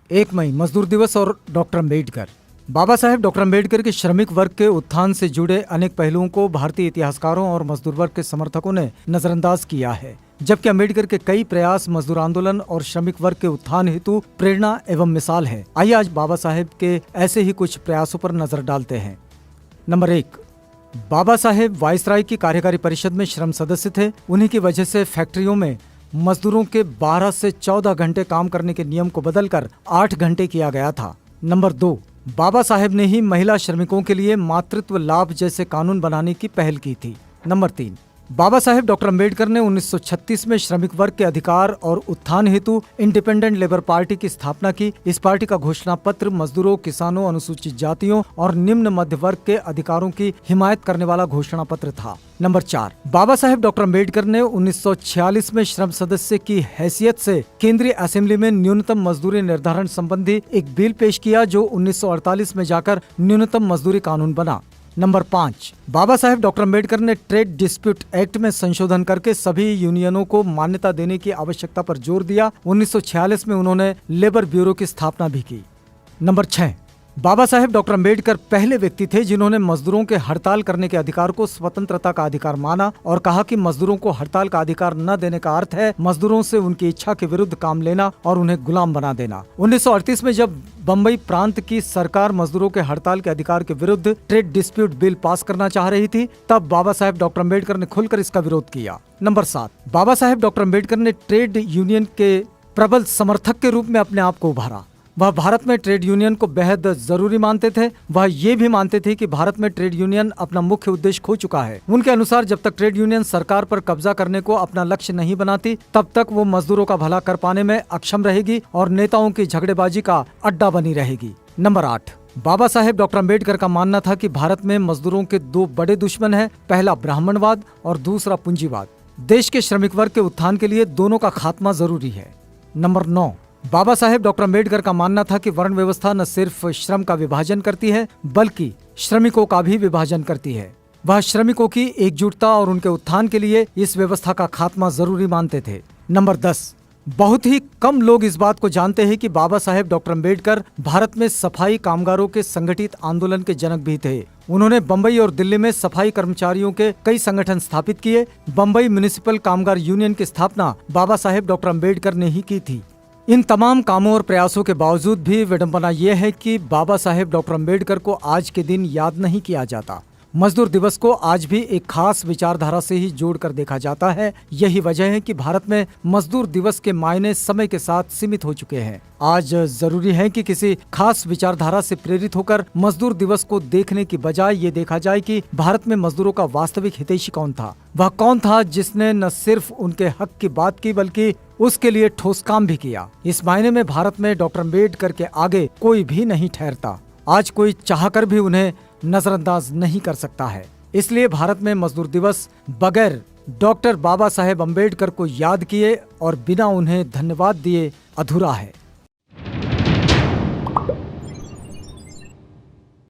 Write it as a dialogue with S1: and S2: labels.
S1: 1 मई मजदूर दिवस और डॉक्टर अम्बेडकर। बाबा साहेब डॉक्टर अम्बेडकर के श्रमिक वर्ग के उत्थान से जुड़े अनेक पहलुओं को भारतीय इतिहासकारों और मजदूर वर्ग के समर्थकों ने नजरअंदाज किया है, जबकि अम्बेडकर के कई प्रयास मजदूर आंदोलन और श्रमिक वर्ग के उत्थान हेतु प्रेरणा एवं मिसाल है। आइए आज बाबा साहेब के ऐसे ही कुछ प्रयासों पर नजर डालते हैं। नंबर 1, बाबा साहेब वायसराय की कार्यकारी परिषद में श्रम सदस्य थे। उन्हीं की वजह से फैक्ट्रियों में मजदूरों के 12 से 14 घंटे काम करने के नियम को बदलकर 8 घंटे किया गया था। नंबर 2, बाबा साहेब ने ही महिला श्रमिकों के लिए मातृत्व लाभ जैसे कानून बनाने की पहल की थी। नंबर 3, बाबा साहेब डॉक्टर अम्बेडकर ने 1936 में श्रमिक वर्ग के अधिकार और उत्थान हेतु इंडिपेंडेंट लेबर पार्टी की स्थापना की। इस पार्टी का घोषणा पत्र मजदूरों, किसानों, अनुसूचित जातियों और निम्न मध्य वर्ग के अधिकारों की हिमायत करने वाला घोषणा पत्र था। नंबर 4, बाबा साहेब डॉक्टर अम्बेडकर ने 1946 में श्रम सदस्य की हैसियत से केंद्रीय असेंबली में न्यूनतम मजदूरी निर्धारण संबंधी एक बिल पेश किया, जो 1948 में जाकर न्यूनतम मजदूरी कानून बना। नंबर 5, बाबा साहेब डॉक्टर अम्बेडकर ने ट्रेड डिस्प्यूट एक्ट में संशोधन करके सभी यूनियनों को मान्यता देने की आवश्यकता पर जोर दिया। 1946 में उन्होंने लेबर ब्यूरो की स्थापना भी की। नंबर 6, बाबा साहेब डॉक्टर अम्बेडकर पहले व्यक्ति थे जिन्होंने मजदूरों के हड़ताल करने के अधिकार को स्वतंत्रता का अधिकार माना और कहा कि मजदूरों को हड़ताल का अधिकार न देने का अर्थ है मजदूरों से उनकी इच्छा के विरुद्ध काम लेना और उन्हें गुलाम बना देना। 1938 में जब बम्बई प्रांत की सरकार मजदूरों के हड़ताल के अधिकार के विरुद्ध ट्रेड डिस्प्यूट बिल पास करना चाह रही थी, तब बाबा साहेब डॉक्टर अम्बेडकर ने खुलकर इसका विरोध किया। नंबर 7, बाबा साहेब डॉक्टर अम्बेडकर ने ट्रेड यूनियन के प्रबल समर्थक के रूप में अपने आप को उभारा। वह भारत में ट्रेड यूनियन को बेहद जरूरी मानते थे। वह ये भी मानते थे कि भारत में ट्रेड यूनियन अपना मुख्य उद्देश्य खो चुका है। उनके अनुसार जब तक ट्रेड यूनियन सरकार पर कब्जा करने को अपना लक्ष्य नहीं बनाती, तब तक वो मजदूरों का भला कर पाने में अक्षम रहेगी और नेताओं की झगड़ेबाजी का अड्डा बनी रहेगी। नंबर 8, बाबा साहेब डॉक्टर अम्बेडकर का मानना था कि भारत में मजदूरों के 2 बड़े दुश्मन हैं, पहला ब्राह्मणवाद और दूसरा पूंजीवाद। देश के श्रमिक वर्ग के उत्थान के लिए दोनों का खात्मा जरूरी है। नंबर 9, बाबा साहेब डॉक्टर अम्बेडकर का मानना था कि वर्ण व्यवस्था न सिर्फ श्रम का विभाजन करती है, बल्कि श्रमिकों का भी विभाजन करती है। वह श्रमिकों की एकजुटता और उनके उत्थान के लिए इस व्यवस्था का खात्मा जरूरी मानते थे। नंबर 10, बहुत ही कम लोग इस बात को जानते हैं कि बाबा साहेब डॉक्टर अम्बेडकर भारत में सफाई कामगारों के संगठित आंदोलन के जनक भी थे। उन्होंने बम्बई और दिल्ली में सफाई कर्मचारियों के कई संगठन स्थापित किए। बम्बई म्युनिसिपल कामगार यूनियन की स्थापना बाबा साहेब डॉक्टर अम्बेडकर ने ही की थी। इन तमाम कामों और प्रयासों के बावजूद भी विडंबना यह है कि बाबा साहेब डॉक्टर अम्बेडकर को आज के दिन याद नहीं किया जाता। मजदूर दिवस को आज भी एक खास विचारधारा से ही जोड़कर देखा जाता है। यही वजह है कि भारत में मजदूर दिवस के मायने समय के साथ सीमित हो चुके हैं। आज जरूरी है कि किसी खास विचारधारा से प्रेरित होकर मजदूर दिवस को देखने की बजाय ये देखा जाए कि भारत में मजदूरों का वास्तविक हितैषी कौन था। वह कौन था जिसने न सिर्फ उनके हक की बात की, बल्कि उसके लिए ठोस काम भी किया। इस मायने में भारत में डॉक्टर अम्बेडकर के आगे कोई भी नहीं ठहरता। आज कोई चाहकर भी उन्हें नजरअंदाज नहीं कर सकता है। इसलिए भारत में मजदूर दिवस बगैर डॉक्टर बाबा साहेब अम्बेडकर को याद किए और बिना उन्हें धन्यवाद दिए अधूरा है।